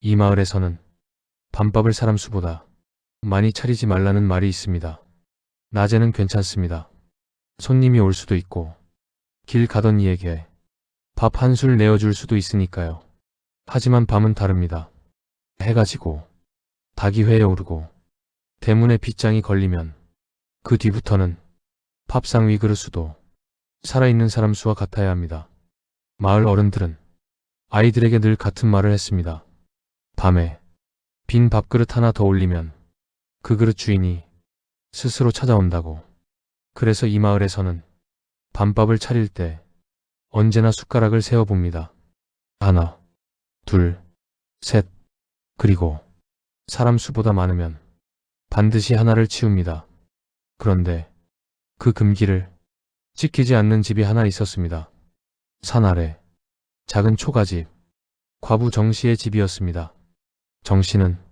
이 마을에서는 밤밥을 사람 수보다 많이 차리지 말라는 말이 있습니다. 낮에는 괜찮습니다. 손님이 올 수도 있고 길 가던 이에게 밥 한 술 내어줄 수도 있으니까요. 하지만 밤은 다릅니다. 해가 지고 닭이 회에 오르고 대문에 빗장이 걸리면 그 뒤부터는 밥상 위 그릇 수도 살아있는 사람 수와 같아야 합니다. 마을 어른들은 아이들에게 늘 같은 말을 했습니다. 밤에 빈 밥그릇 하나 더 올리면 그 그릇 주인이 스스로 찾아온다고. 그래서 이 마을에서는 밤밥을 차릴 때 언제나 숟가락을 세어봅니다. 하나, 둘, 셋, 그리고 사람 수보다 많으면 반드시 하나를 치웁니다. 그런데 그 금기를 지키지 않는 집이 하나 있었습니다. 산 아래 작은 초가집, 과부 정씨의 집이었습니다. 정씨는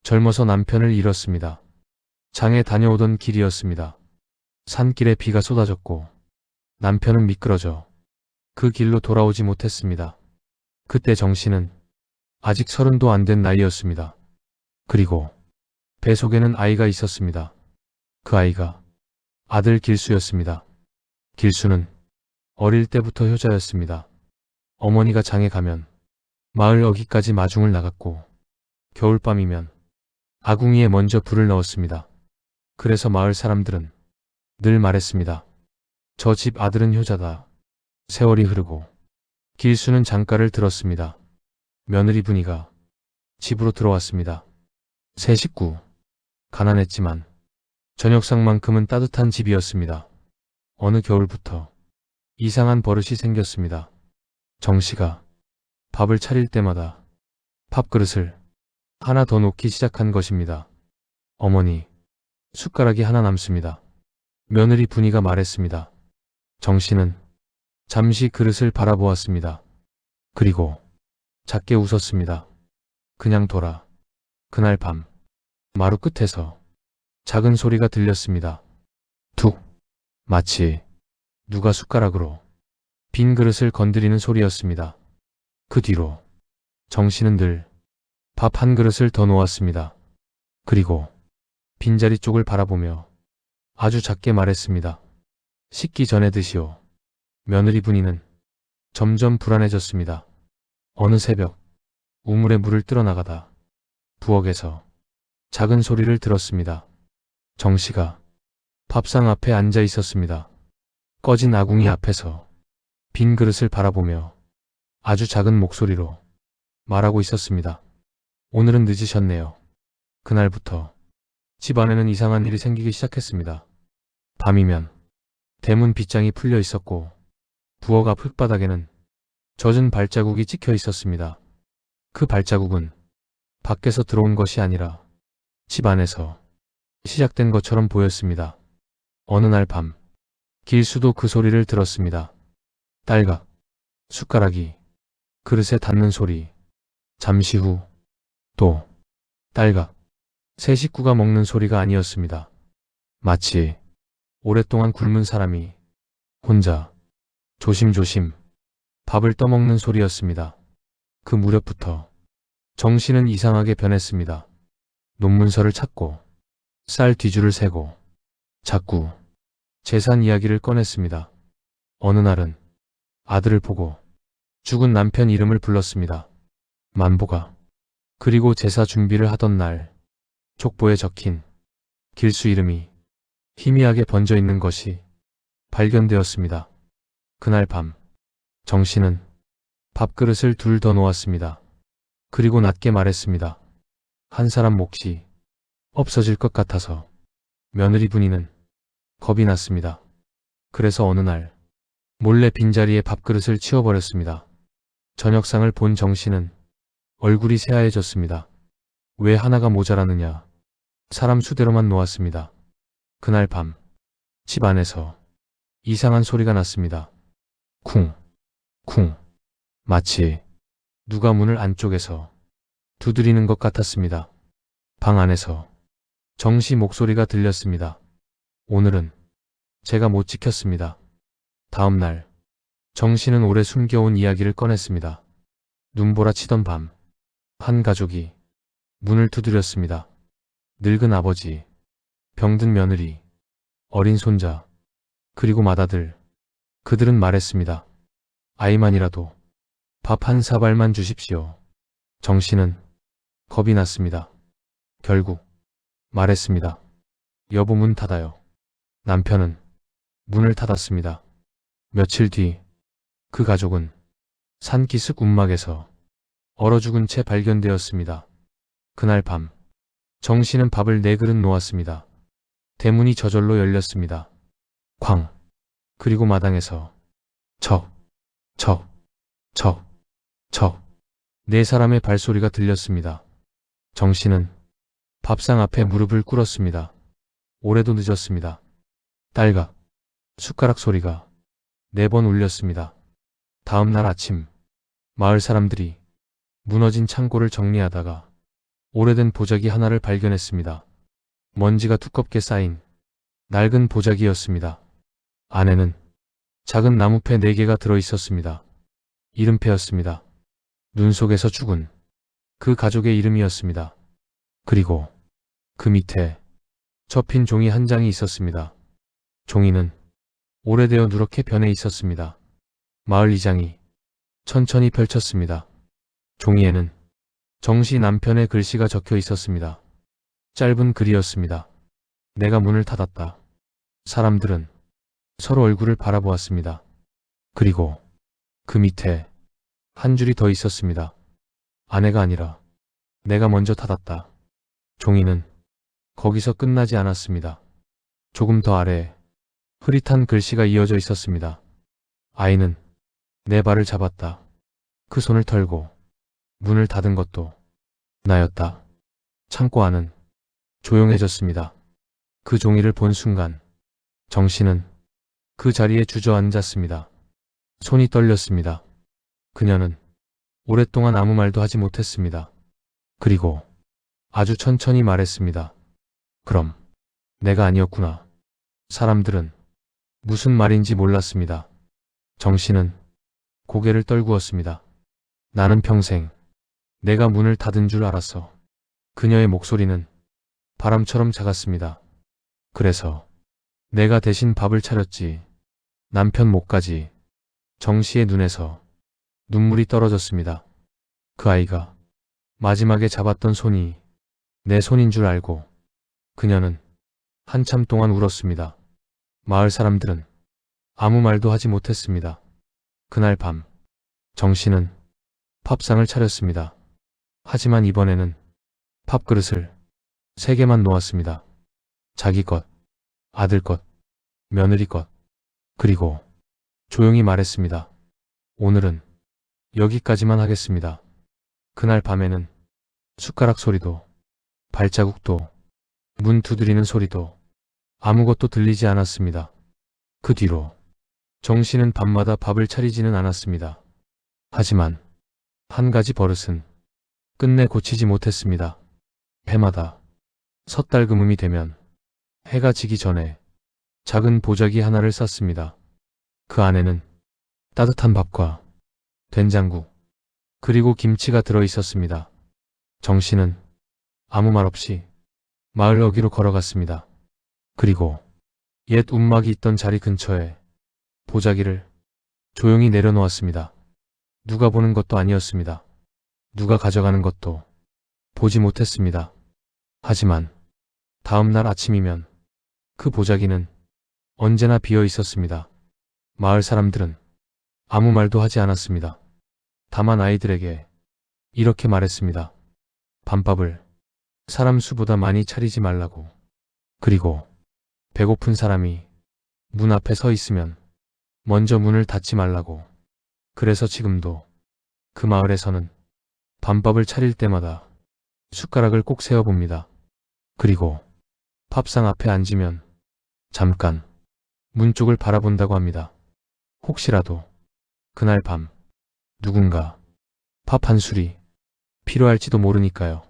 젊어서 남편을 잃었습니다. 장에 다녀오던 길이었습니다. 산길에 비가 쏟아졌고 남편은 미끄러져 그 길로 돌아오지 못했습니다. 그때 정씨는 아직 30도 안 된 나이였습니다. 그리고 뱃속에는 아이가 있었습니다. 그 아이가 아들 길수였습니다. 길수는 어릴 때부터 효자였습니다. 어머니가 장에 가면 마을 어귀까지 마중을 나갔고 겨울밤이면 아궁이에 먼저 불을 넣었습니다. 그래서 마을 사람들은 늘 말했습니다. 저 집 아들은 효자다. 세월이 흐르고 길수는 장가를 들었습니다. 며느리 분이가 집으로 들어왔습니다. 세 식구, 가난했지만 저녁상만큼은 따뜻한 집이었습니다. 어느 겨울부터 이상한 버릇이 생겼습니다. 정씨가 밥을 차릴 때마다 밥그릇을 하나 더 놓기 시작한 것입니다. 어머니, 숟가락이 하나 남습니다. 며느리 분이가 말했습니다. 정씨는 잠시 그릇을 바라보았습니다. 그리고 작게 웃었습니다. 그냥 둬라. 그날 밤 마루 끝에서 작은 소리가 들렸습니다. 툭, 마치 누가 숟가락으로 빈 그릇을 건드리는 소리였습니다. 그 뒤로 정씨는 늘 밥 한 그릇을 더 놓았습니다. 그리고 빈자리 쪽을 바라보며 아주 작게 말했습니다. 식기 전에 드시오. 며느리 분이는 점점 불안해졌습니다. 어느 새벽 우물에 물을 뜨러 나가다 부엌에서 작은 소리를 들었습니다. 정씨가 밥상 앞에 앉아 있었습니다. 꺼진 아궁이 앞에서 빈 그릇을 바라보며 아주 작은 목소리로 말하고 있었습니다. 오늘은 늦으셨네요. 그날부터 집 안에는 이상한 일이 생기기 시작했습니다. 밤이면 대문 빗장이 풀려 있었고 부엌 앞 흙바닥에는 젖은 발자국이 찍혀 있었습니다. 그 발자국은 밖에서 들어온 것이 아니라 집 안에서 시작된 것처럼 보였습니다. 어느 날 밤 길수도 그 소리를 들었습니다. 딸각, 숟가락이 그릇에 닿는 소리. 잠시 후 또 딸각, 세 식구가 먹는 소리가 아니었습니다. 마치 오랫동안 굶은 사람이 혼자 조심조심 밥을 떠먹는 소리였습니다. 그 무렵부터 정씨는 이상하게 변했습니다. 논문서를 찾고 쌀 뒤줄을 세고 자꾸 재산 이야기를 꺼냈습니다. 어느 날은 아들을 보고 죽은 남편 이름을 불렀습니다. 만보가. 그리고 제사 준비를 하던 날 족보에 적힌 길수 이름이 희미하게 번져 있는 것이 발견되었습니다. 그날 밤 정씨는 밥그릇을 둘 더 놓았습니다. 그리고 낮게 말했습니다. 한 사람 몫이 없어질 것 같아서. 며느리 분이는 겁이 났습니다. 그래서 어느 날 몰래 빈자리에 밥그릇을 치워버렸습니다. 저녁상을 본 정씨는 얼굴이 새하얘졌습니다. 왜 하나가 모자라느냐. 사람 수대로만 놓았습니다. 그날 밤 집 안에서 이상한 소리가 났습니다. 쿵, 쿵. 마치 누가 문을 안쪽에서 두드리는 것 같았습니다. 방 안에서 정씨 목소리가 들렸습니다. 오늘은 제가 못 지켰습니다. 다음 날 정씨는 오래 숨겨온 이야기를 꺼냈습니다. 눈보라 치던 밤 한 가족이 문을 두드렸습니다. 늙은 아버지, 병든 며느리, 어린 손자, 그리고 맏아들. 그들은 말했습니다. 아이만이라도 밥 한 사발만 주십시오. 정 씨는 겁이 났습니다. 결국 말했습니다. 여보, 문 닫아요. 남편은 문을 닫았습니다. 며칠 뒤 그 가족은 산기슭 움막에서 얼어 죽은 채 발견되었습니다. 그날 밤 정 씨는 밥을 4그릇 놓았습니다. 대문이 저절로 열렸습니다. 쾅! 그리고 마당에서 척, 척, 척, 척. 4사람의 발소리가 들렸습니다. 정 씨는 밥상 앞에 무릎을 꿇었습니다. 올해도 늦었습니다. 딸각, 숟가락 소리가 4번 울렸습니다. 다음 날 아침 마을 사람들이 무너진 창고를 정리하다가 오래된 보자기 하나를 발견했습니다. 먼지가 두껍게 쌓인 낡은 보자기였습니다. 안에는 작은 나무패 4개가 들어있었습니다. 이름패였습니다. 눈 속에서 죽은 그 가족의 이름이었습니다. 그리고 그 밑에 접힌 종이 한 장이 있었습니다. 종이는 오래되어 누렇게 변해 있었습니다. 마을 이장이 천천히 펼쳤습니다. 종이에는 정씨 남편의 글씨가 적혀 있었습니다. 짧은 글이었습니다. 내가 문을 닫았다. 사람들은 서로 얼굴을 바라보았습니다. 그리고 그 밑에 한 줄이 더 있었습니다. 아내가 아니라 내가 먼저 닫았다. 종이는 거기서 끝나지 않았습니다. 조금 더 아래에 흐릿한 글씨가 이어져 있었습니다. 아이는 내 발을 잡았다. 그 손을 털고 문을 닫은 것도 나였다. 창고 안은 조용해졌습니다. 그 종이를 본 순간 정 씨는 그 자리에 주저앉았습니다. 손이 떨렸습니다. 그녀는 오랫동안 아무 말도 하지 못했습니다. 그리고 아주 천천히 말했습니다. 그럼 내가 아니었구나. 사람들은 무슨 말인지 몰랐습니다. 정 씨는 고개를 떨구었습니다. 나는 평생 내가 문을 닫은 줄 알았어. 그녀의 목소리는 바람처럼 작았습니다. 그래서 내가 대신 밥을 차렸지. 남편 목까지. 정 씨의 눈에서 눈물이 떨어졌습니다. 그 아이가 마지막에 잡았던 손이 내 손인 줄 알고 그녀는 한참 동안 울었습니다. 마을 사람들은 아무 말도 하지 못했습니다. 그날 밤 정 씨는 밥상을 차렸습니다. 하지만 이번에는 밥그릇을 3개만 놓았습니다. 자기 것, 아들 것, 며느리 것. 그리고 조용히 말했습니다. 오늘은 여기까지만 하겠습니다. 그날 밤에는 숟가락 소리도, 발자국도, 문 두드리는 소리도 아무것도 들리지 않았습니다. 그 뒤로 정 씨는 밤마다 밥을 차리지는 않았습니다. 하지만 한 가지 버릇은 끝내 고치지 못했습니다. 해마다 섣달금음이 되면 해가 지기 전에 작은 보자기 하나를 쌌습니다. 그 안에는 따뜻한 밥과 된장국, 그리고 김치가 들어 있었습니다. 정 씨는 아무 말 없이 마을 어귀로 걸어갔습니다. 그리고 옛 움막이 있던 자리 근처에 보자기를 조용히 내려놓았습니다. 누가 보는 것도 아니었습니다. 누가 가져가는 것도 보지 못했습니다. 하지만 다음 날 아침이면 그 보자기는 언제나 비어 있었습니다. 마을 사람들은 아무 말도 하지 않았습니다. 다만 아이들에게 이렇게 말했습니다. 밤밥을 사람 수보다 많이 차리지 말라고. 그리고 배고픈 사람이 문 앞에 서 있으면 먼저 문을 닫지 말라고. 그래서 지금도 그 마을에서는 밤밥을 차릴 때마다 숟가락을 꼭 세어봅니다. 그리고 밥상 앞에 앉으면 잠깐 문 쪽을 바라본다고 합니다. 혹시라도 그날 밤 누군가 밥 한 술이 필요할지도 모르니까요.